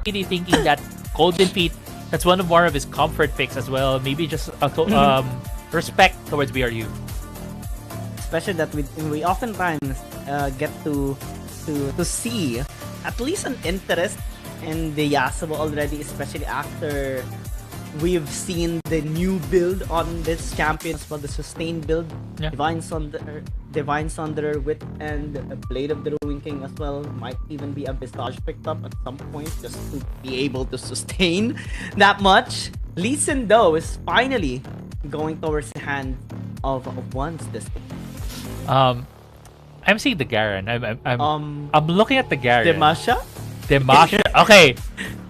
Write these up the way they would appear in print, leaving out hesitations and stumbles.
really thinking that Golden Feet, that's one of more of his comfort picks as well. Maybe just respect towards BRU. Especially that we oftentimes get to see at least an interest in the Yasuo already, especially after we've seen the new build on this champion as well, the sustained build. Yeah. Divine Sunder, Wit, and Blade of the Ruin King as well. Might even be a Visage picked up at some point just to be able to sustain that much. Lee Sin though is finally going towards the hand of Once this game. I'm seeing the Garen. I'm looking at the Garen. Demasha? Okay.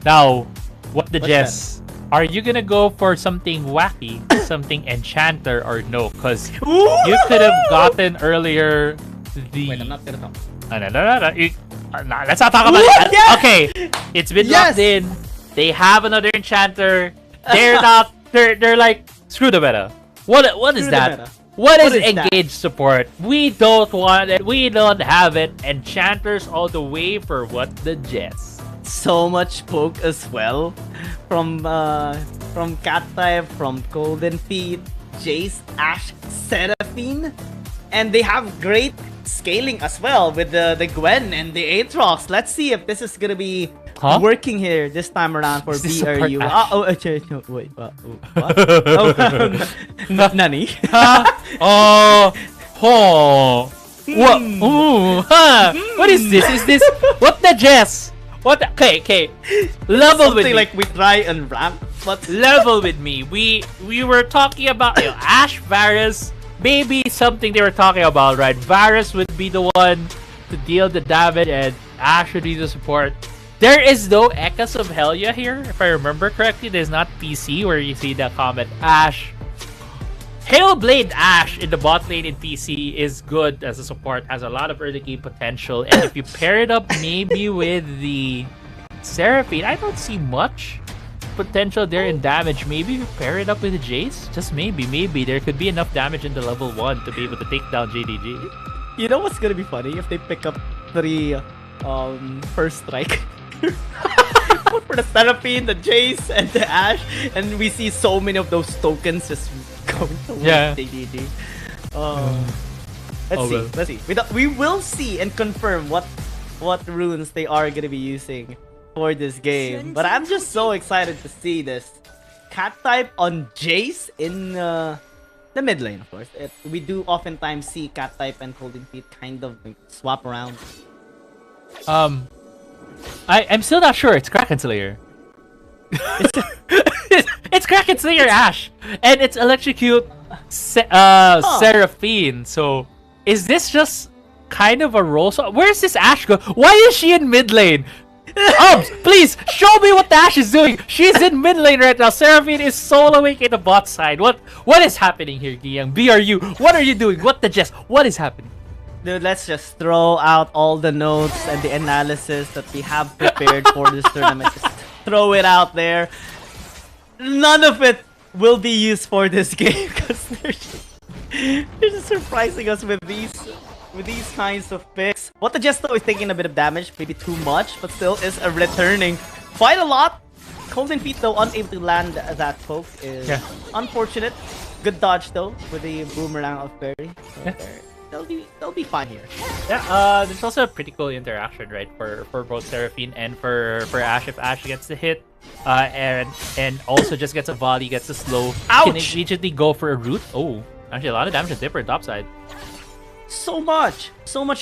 Now, what the Jess? Are you gonna go for something wacky, something enchanter, or no? Because you could have gotten earlier the. Wait, I'm not gonna talk. No. Let's not talk about it. Yeah! Okay, it's been locked in. They have another enchanter. They're not. They're like screw the meta. What is that? What is engaged support? We don't want it. We don't have it. Enchanters all the way for what the Jess. So much poke as well from Cat type, from Golden Feet, Jace, Ashe, Seraphine, and they have great scaling as well with the Gwen and the Aatrox. Let's see if this is gonna be working here this time around for BRU. Wait, what? Nani? What is this? Is this what the Jess? What? Okay. Level with me. Like we try and ramp, but level with me. We were talking about Ashe, Varus, maybe something they were talking about, right? Varus would be the one to deal the damage, and Ashe would be the support. There is no Echoes of Helia here, if I remember correctly. There's not PC where you see the comment Ashe. Hailblade Ashe in the bot lane in PC is good as a support, has a lot of early game potential, and if you pair it up maybe with the Seraphine, I don't see much potential there in damage. Maybe you pair it up with the Jace, just maybe there could be enough damage in the level 1 to be able to take down JDG. You know what's gonna be funny? If they pick up 3 first strike. For the Seraphine, the Jace, and the Ashe, and we see so many of those tokens just going towards JDG. Let's see. We will see and confirm what runes they are gonna be using for this game. But I'm just so excited to see this Cat type on Jace in the mid lane, of course. We do oftentimes see Cat type and Golden Feet kind of swap around. I'm still not sure. It's Kraken Slayer. It's Kraken Slayer Ashe, and it's Electrocute Seraphine. So is this just kind of a roll? So where's this Ashe go? Why is she in mid lane? Please show me what the Ashe is doing. She's in mid lane right now. Seraphine is soloing in the bot side. What is happening here, Giyang? BRU, what are you doing? What the Jess? What is happening? Dude, let's just throw out all the notes and the analysis that we have prepared for this tournament. Just throw it out there. None of it will be used for this game because they're just surprising us with these kinds of picks. What the Jesto is taking a bit of damage, maybe too much, but still is returning quite a lot. Golden Feet though unable to land that poke is unfortunate. Good dodge though with the boomerang of Fairy. So they'll be fine here. Yeah, there's also a pretty cool interaction, right, for both Seraphine and for Ashe. If Ashe gets the hit, and also just gets a volley, gets a slow, can immediately go for a root. Oh, actually a lot of damage to Dipper top side. So much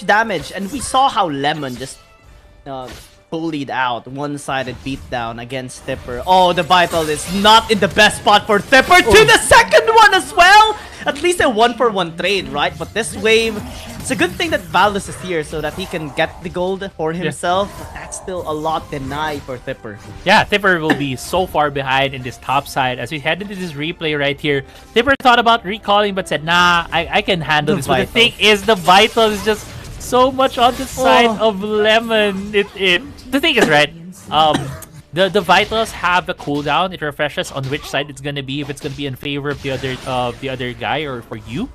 damage, and we saw how Lemon just bullied out one-sided beatdown against Tipper. Oh, the Vital is not in the best spot for Tipper to the second one as well! At least a 1-for-1 trade, right? But this wave, it's a good thing that Valdez is here so that he can get the gold for himself. But that's still a lot denied for Tipper. Yeah, Tipper will be so far behind in this top side. As we head into this replay right here, Tipper thought about recalling but said, nah, I can handle this. But the thing is, the Vital is just so much on the side of Lemon. The thing is, right, the Vitals have the cooldown. It refreshes on which side it's gonna be, if it's gonna be in favor of the other guy or for you.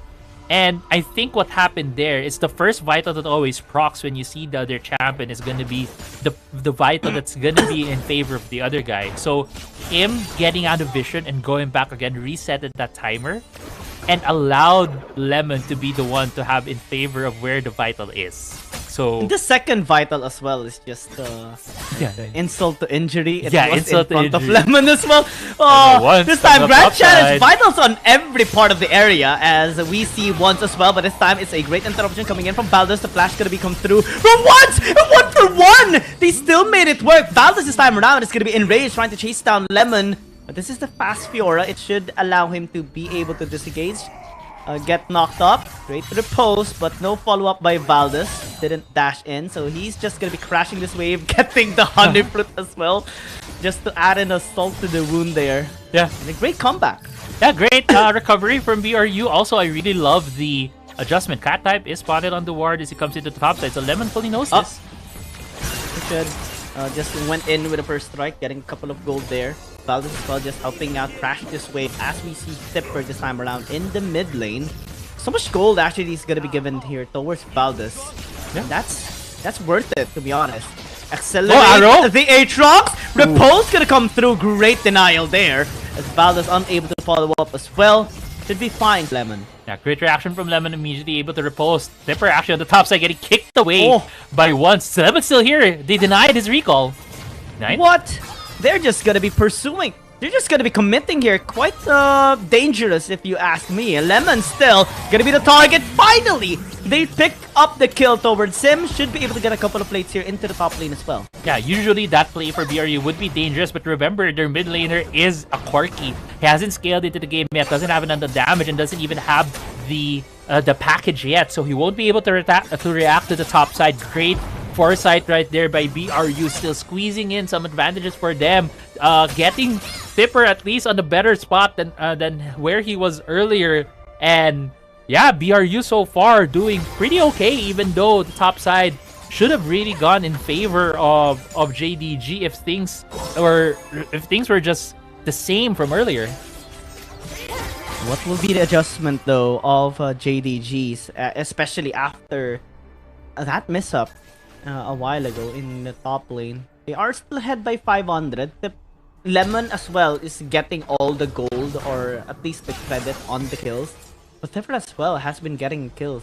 And I think what happened there is the first Vital that always procs when you see the other champion is going to be the Vital that's going to be in favor of the other guy. So him getting out of vision and going back again resetted that timer and allowed Lemon to be the one to have in favor of where the Vital is. So the second Vital as well is just insult to injury. It was insult in front to of injury. Lemon as well. Oh, this time Grand Challenge Vitals on every part of the area as we see once as well. But this time it's a great interruption coming in from Valdez. The flash gonna be come through for once, 1-for-1. They still made it work. Valdez this time around is gonna be enraged trying to chase down Lemon. But this is the fast Fiora. It should allow him to be able to disengage. Get knocked up. Great repose, but no follow-up by Valdez. Didn't dash in, so he's just gonna be crashing this wave, getting the Honey Fruit as well. Just to add in a salt to the wound there. Yeah. And a great comeback. Yeah, great recovery from BRU. Also, I really love the adjustment. Cat type is spotted on the ward as he comes into the top side, so Lemon fully knows this. Good. Just went in with a first strike, getting a couple of gold there. Valdez as well just helping out crash this wave as we see Tipper this time around in the mid lane. So much gold actually is gonna be given here towards Valdez. Yeah. That's worth it, to be honest. Accelerate the Aatrox. Repulse gonna come through. Great denial there as Valdez unable to follow up as well. Should be fine, Lemon. Yeah, great reaction from Lemon, immediately able to repulse. Tipper actually on the top side getting kicked away by once. So Lemon's still here. They denied his recall. Nice. What? They're just gonna be pursuing. They're just gonna be committing here. Quite dangerous if you ask me. Lemon still gonna be the target. Finally, they pick up the kill towards him. Should be able to get a couple of plates here into the top lane as well. Yeah, usually that play for BRU would be dangerous, but remember, their mid laner is a Corki. He hasn't scaled into the game yet, doesn't have enough damage, and doesn't even have the package yet, so he won't be able to react to the top side. Great foresight right there by BRU, still squeezing in some advantages for them, getting Tipper at least on the better spot than where he was earlier. And yeah, BRU so far doing pretty okay, even though the top side should have really gone in favor of JDG if things were just the same from earlier. What will be the adjustment though of JDG's, especially after that mess-up a while ago in the top lane? They are still ahead by 500. The Lemon as well is getting all the gold, or at least the credit on the kills. But Tipper as well has been getting kills.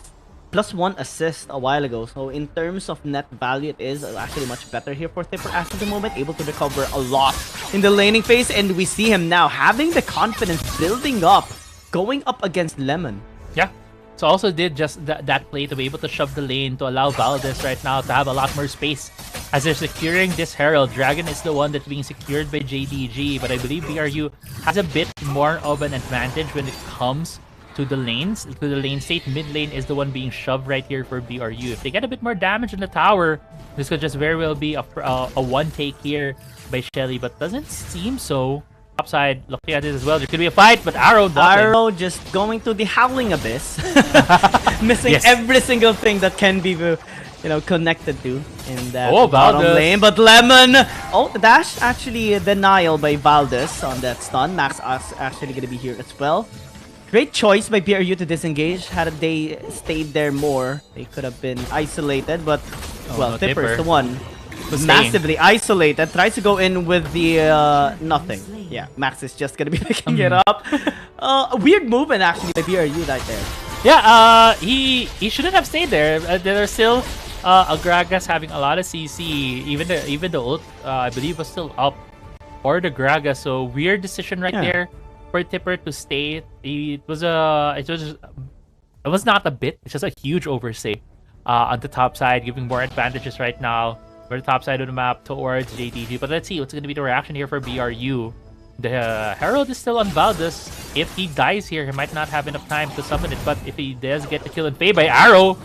+1 assist a while ago. So in terms of net value, it is actually much better here for Tipper as of the moment. Able to recover a lot in the laning phase. And we see him now having the confidence building up, going up against Lemon. Yeah. So also did just that play to be able to shove the lane to allow Valdez right now to have a lot more space. As they're securing this Herald, Dragon is the one that's being secured by JDG. But I believe BRU has a bit more of an advantage when it comes to the lanes, to the lane state. Mid lane is the one being shoved right here for BRU. If they get a bit more damage in the tower, this could just very well be a one take here by Shelly, but doesn't seem so. Upside, looking at it as well, there could be a fight, but Arrow just going to the Howling Abyss, missing every single thing that can be, connected to in that bottom lane. But Lemon, the dash actually denial by Valdez on that stun. Max actually gonna be here as well. Great choice by BRU to disengage. Had they stayed there more, they could have been isolated. But Tipper's the one massively isolated. Tries to go in with the nothing. Yeah, Max is just gonna be picking it up. A weird movement actually by BRU right there. Yeah, he shouldn't have stayed there. There are still Gragas having a lot of CC. Even the ult, I believe, was still up for the Gragas. So weird decision right there for Tipper to stay. It was not a bit. It's just a huge overstay on the top side, giving more advantages right now for the top side of the map towards JDG. But let's see what's going to be the reaction here for BRU. The Herald is still on Valdez. If he dies here, he might not have enough time to summon it. But if he does get the kill and pay by Arrow,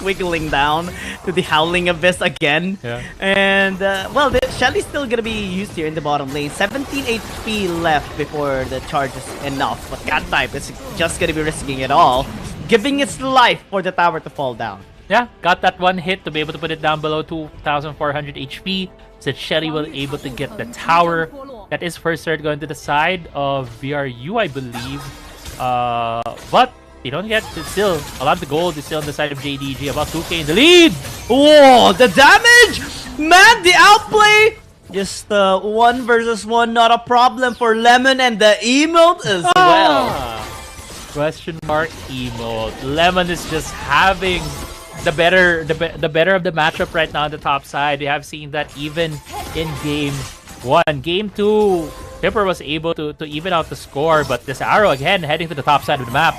wiggling down to the Howling Abyss again. Yeah. And, Shelly's still gonna be used here in the bottom lane. 17 HP left before the charge is enough. But Cat type is just gonna be risking it all, giving its life for the tower to fall down. Yeah, got that one hit to be able to put it down below 2,400 HP. So Shelly will able to get the tower. That is first third going to the side of BRU, I believe. But They don't get still a lot of the gold is still on the side of JDG. About 2K in the lead. Whoa, the damage! Man, the outplay! Just 1 versus 1, not a problem for Lemon, and the emote as well. Question mark emote. Lemon is just having the better of the matchup right now on the top side. We have seen that even in game 1. Game 2, Pipper was able to even out the score, but this arrow again heading to the top side of the map.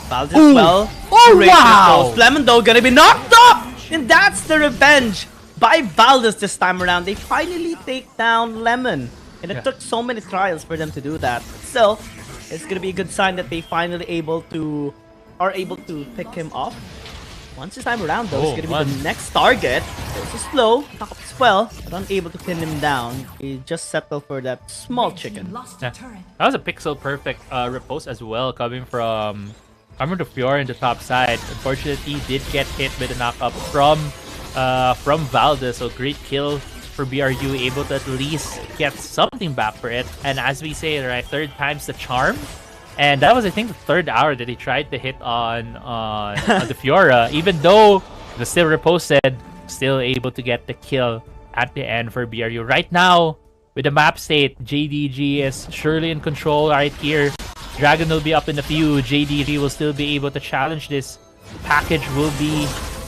Valve as well. Oh wow! Lemon though gonna be knocked off! And that's the revenge by Valdez this time around. They finally take down Lemon. And it took so many trials for them to do that. Still, it's gonna be a good sign that they finally are able to pick him off. Once this time around though, it's gonna be the next target. It's slow, top as well, but unable to pin him down. He just settled for that small chicken. Yeah. That was a pixel perfect riposte as well, coming from the Fiora in the top side. Unfortunately, he did get hit with a knockup from Valdez, so great kill for BRU, able to at least get something back for it. And as we say, right, 3rd time's the charm. And that was, I think, the 3rd hour that he tried to hit on the Fiora. Even though it was still reposted, still able to get the kill at the end for BRU. Right now, with the map state, JDG is surely in control right here. Dragon will be up in a few. JDG will still be able to challenge this. Package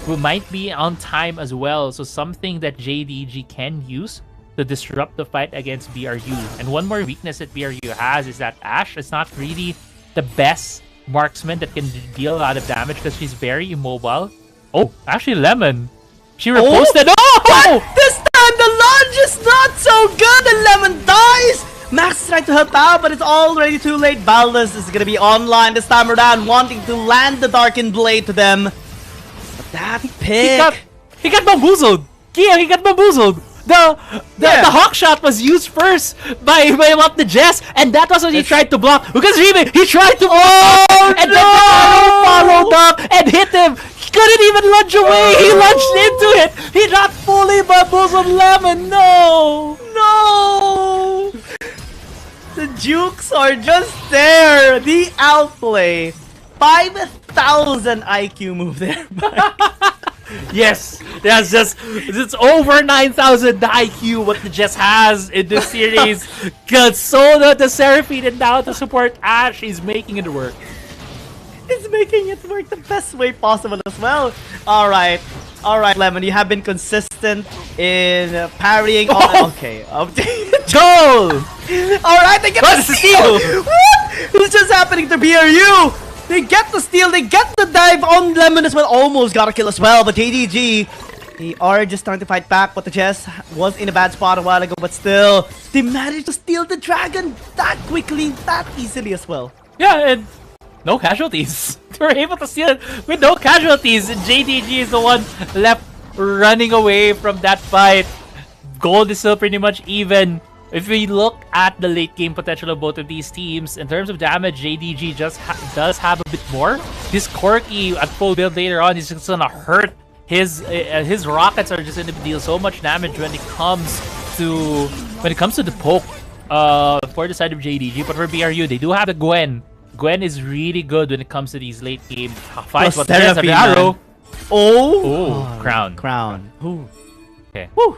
might be on time as well. So something that JDG can use to disrupt the fight against BRU. And one more weakness that BRU has is that Ashe is not really the best marksman that can deal a lot of damage because she's very immobile. Oh, actually Lemon. She reposted. But this time the launch is not so good and Lemon dies! Max tried to help out, but it's already too late. Valdez is gonna be online this time around, wanting to land the Darkened Blade to them. But that pick... He got bamboozled! Kia, he got bamboozled! The hawk shot was used first by up the Jess, and that was what he tried to block. Because Rime, he tried to block, and then the arrow followed up and hit him. He couldn't even lunge away. He lunged into it. He got fully bamboozled. Lemon, no! No! The jukes are just there. The outplay. 5,000 IQ move there. Yes, that's just, it's over 9,000 IQ what the Jess has in this series. Good, so the Seraphine and now to support Ashe is making it work. It's making it work the best way possible as well. Alright, Lemon, you have been consistent in parrying all okay. Joel! Alright, they get the steal! What? What's just happening to BRU? They get the steal, they get the dive on Lemon as well. Almost got a kill as well, but JDG, they are just trying to fight back. But the Jess was in a bad spot a while ago, but still, they managed to steal the dragon that quickly, that easily as well. Yeah, and no casualties. They were able to steal it with no casualties. And JDG is the one left running away from that fight. Gold is still pretty much even. If we look at the late game potential of both of these teams, in terms of damage, JDG just does have a bit more. This Corki at full build later on is just gonna hurt. His rockets are just gonna deal so much damage when it comes to the poke for the side of JDG. But for BRU, they do have the Gwen. Gwen is really good when it comes to these late game fights. But there's a arrow. Oh, crown. Ooh. Okay. Woo.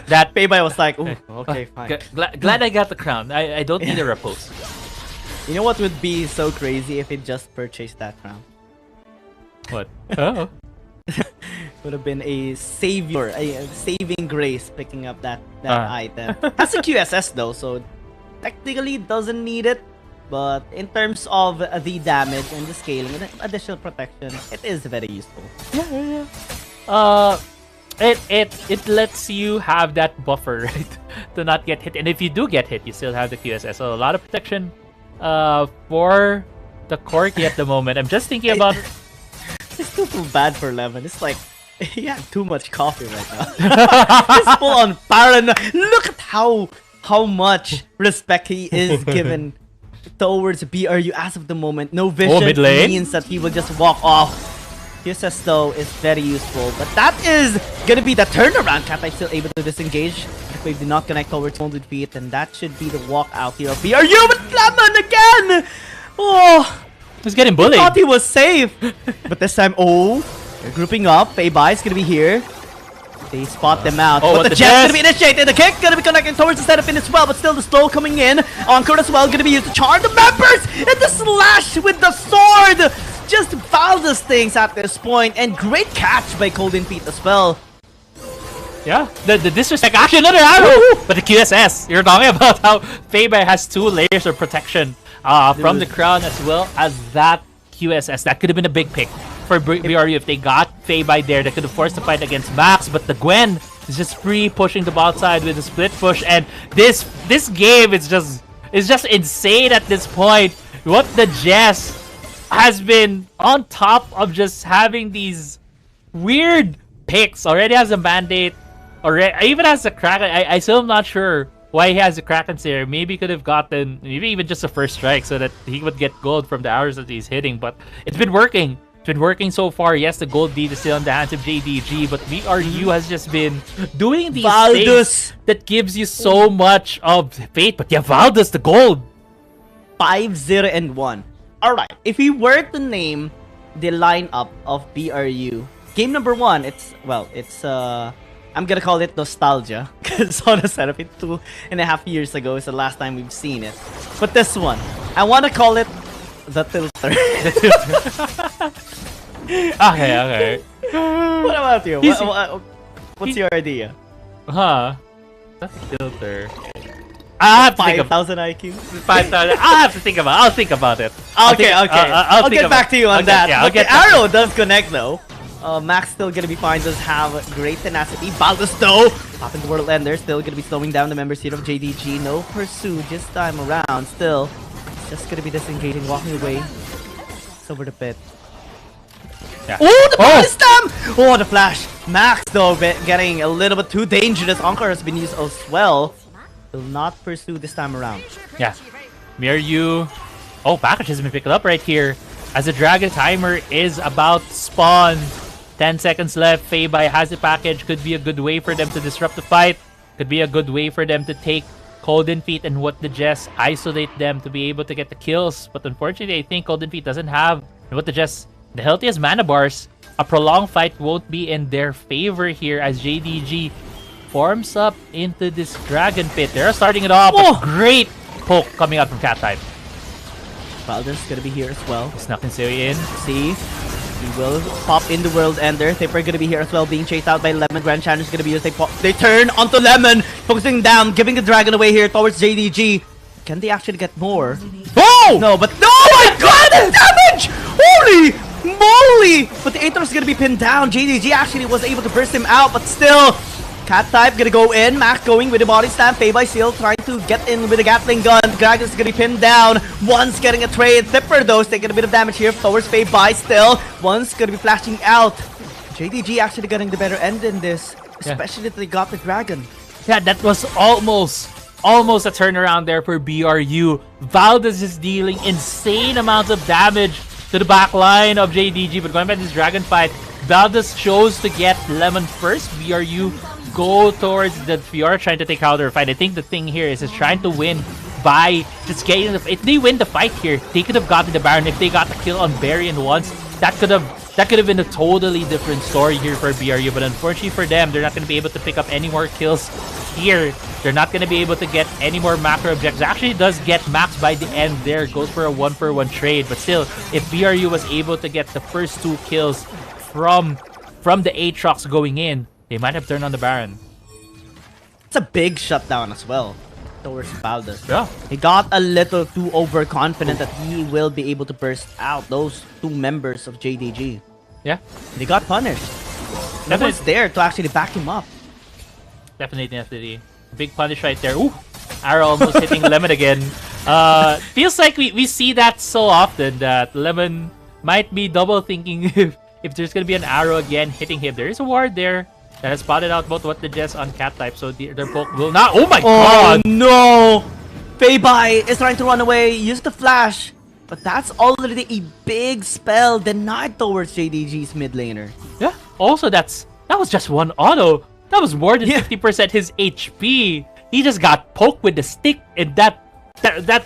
That Payby was like, ooh, okay, fine. Glad I got the crown. I don't need a repose. You know what would be so crazy if it just purchased that crown? What? Oh. Would have been a savior, a saving grace picking up that item. Has a QSS though, so technically doesn't need it. But in terms of the damage and the scaling and the additional protection, it is very useful. Yeah. It lets you have that buffer, right, to not get hit. And if you do get hit, you still have the QSS. So a lot of protection for the Corki at the moment. I'm just thinking about... I still feel bad for Lemon. It's like, he had too much coffee right now. He's full on paranoia. Look at how much respect he is given towards BRU as of the moment. No vision means that he will just walk off. QSS though is very useful, but that is gonna be the turnaround. Katai still able to disengage. If we do not connect towards Wounded Feet, and that should be the walk out here of BRU with Lemon again! Oh, He's getting He bullied. thought he was safe. But this time, they're grouping up. Fei is gonna be here. They spot them out. Oh, but the jet's gonna be initiated. The kick gonna be connecting towards the setup in as well. But still, the slow coming in. Encore as well, gonna be used to charge the members. And the slash with the sword. Just Valdez things at this point. And great catch by Golden Feet as well. Yeah, the disrespect. Actually, another arrow! But the QSS. You're talking about how Fei has 2 layers of protection from the crown as well as that QSS. That could have been a big pick for BRU if they got Fei there. That could have forced the fight against Max. But the Gwen is just free pushing the bot side with a split push. And this game is just insane at this point. What the Jess has been on top of just having these weird picks. Already has a mandate. Already even has the Kraken. I still am not sure why he has the Kraken here. Maybe he could have gotten maybe even just a first strike so that he would get gold from the arrows that he's hitting. But it's been working. It's been working so far. Yes, the gold lead is still in the hands of JDG, but BRU has just been doing these things that gives you so much of faith. But yeah, Valdez, the gold. 5-0-1. Alright, if we were to name the lineup of BRU, game number 1, I'm gonna call it nostalgia, because on the setup, 2.5 years ago is the last time we've seen it. But this one, I wanna call it the tilter. Okay. What about you? What's your idea? That's a tilter. I have to think of 5,000 IQ? 5,000. I'll have to think about it. I'll think about it. Okay. I'll get back to you on that. Yeah, but the arrow does connect though. Max still gonna be fine, does have great tenacity. Valdez though, popping the World Ender, still gonna be slowing down the members here of JDG. No pursuit this time around. Still, just gonna be disengaging, walking away. It's over the pit. Yeah. Oh, the body slam! Oh, the flash. Max though, getting a little bit too dangerous. Encore has been used as well. Will not pursue this time around. Yeah. BRU. Oh, package has been picked up right here. As the dragon timer is about to spawn. 10 seconds left. Fei has the package. Could be a good way for them to disrupt the fight. Could be a good way for them to take Golden Feet and what the Jess isolate them to be able to get the kills. But unfortunately, I think Golden Feet doesn't have what the Jess, the healthiest mana bars. A prolonged fight won't be in their favor here as JDG forms up into this dragon pit. They're starting it off. A great poke coming out from Cat type. Valdez gonna be here as well. Snuck and Sui in. See, he will pop in the World Ender. Thipper gonna be here as well, being chased out by Lemon. Grand Challenge gonna be used. They turn onto Lemon, focusing down, giving the dragon away here towards JDG. Can they actually get more? Oh! No, but no! Oh my god, the damage! Holy moly! But the Aether's gonna be pinned down. JDG actually was able to burst him out, but still, Cat type gonna go in. Max going with the body slam. Fei still trying to get in with the Gatling gun. Dragon's gonna be pinned down. One's getting a trade. Thipper though is taking a bit of damage here towards Fei still. One's gonna be flashing out. JDG actually getting the better end in this, especially if they got the dragon. Yeah, that was almost a turnaround there for BRU. Valdez is dealing insane amounts of damage to the back line of JDG, but going back to this dragon fight, Valdez chose to get Lemon first. BRU go towards the Fiora trying to take out their fight. I think the thing here is trying to win by just getting the. If they win the fight here, they could have gotten the Baron. If they got the kill on Varian once, that could have been a totally different story here for BRU. But unfortunately for them, they're not going to be able to pick up any more kills here. They're not going to be able to get any more macro objectives. Actually, it does get Max by the end there. Goes for a 1-for-1 trade. But still, if BRU was able to get the first 2 kills from the Aatrox going in, they might have turned on the Baron. It's a big shutdown as well towards Valdez. Yeah. He got a little too overconfident that he will be able to burst out those 2 members of JDG. Yeah. They got punished. No one's there to actually back him up. Definitely. Big punish right there. Ooh! Arrow almost hitting Lemon again. Feels like we see that so often that Lemon might be double thinking if there's gonna be an arrow again hitting him. There is a ward there that has spotted out both what the Jess on Cat type, so their poke will not. Oh my god! No! Fei is trying to run away, use the flash, but that's already a big spell denied towards JDG's mid laner. Yeah. Also, that was just one auto. That was more than 50% his HP. He just got poked with the stick, and that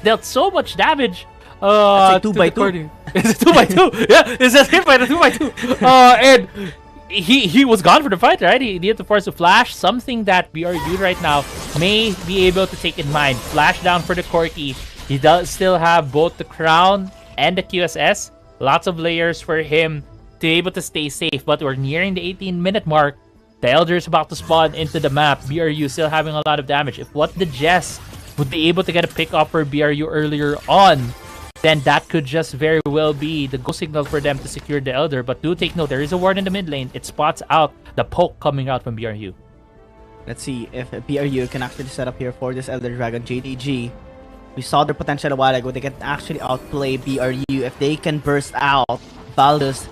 dealt so much damage That's a 2 to by the 2. corner. It's a 2 by 2. Yeah, it's a hit by the 2 by 2. And he was gone for the fight, right? He needed to force a flash, something that BRU right now may be able to take in mind. Flash down for the Corki. He does still have both the crown and the QSS. Lots of layers for him to be able to stay safe. But we're nearing the 18-minute mark. The Elder is about to spawn into the map. BRU still having a lot of damage. If what the Jess would be able to get a pick up for BRU earlier on, then that could just very well be the go signal for them to secure the Elder. But do take note, there is a ward in the mid lane. It spots out the poke coming out from BRU. Let's see if BRU can actually set up here for this Elder Dragon JDG. We saw their potential a while ago. They can actually outplay BRU. If they can burst out Baldus,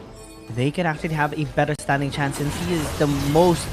they can actually have a better standing chance since he is the most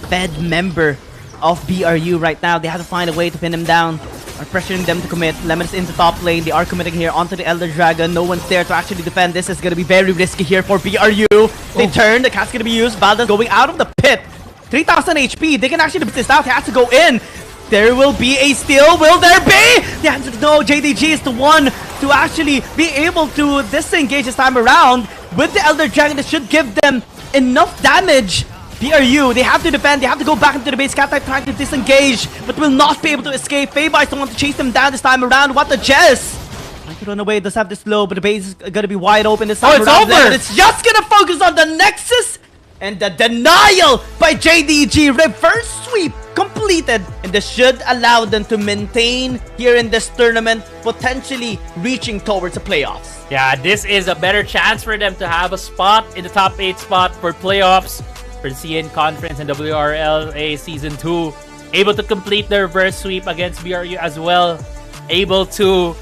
fed member of BRU right now. They have to find a way to pin him down. Are pressuring them to commit. Lemon's into top lane. They are committing here onto the Elder Dragon. No one's there to actually defend. This is going to be very risky here for BRU. They turn. The cat's going to be used. Baldus going out of the pit. 3,000 HP. They can actually beat this out. He has to go in. There will be a steal. Will there be? The answer is no. JDG is the one to actually be able to disengage this time around. With the Elder Dragon, it should give them enough damage. BRU, they have to defend, they have to go back into the base. Cat type trying to disengage, but will not be able to escape. Faber is the one to chase them down this time around. What the Jess? Trying to run away, does have this slow, but the base is gonna be wide open this time around. Over! It's just gonna focus on the Nexus and the denial by JDG. Reverse sweep completed, and this should allow them to maintain here in this tournament, potentially reaching towards the playoffs. Yeah, this is a better chance for them to have a spot in the top 8 spot for playoffs for the CN Conference and WRLA Season 2. Able to complete their reverse sweep against BRU as well. Able to,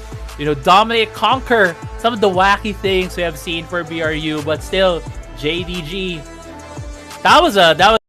dominate, conquer some of the wacky things we have seen for BRU, but still, JDG. That was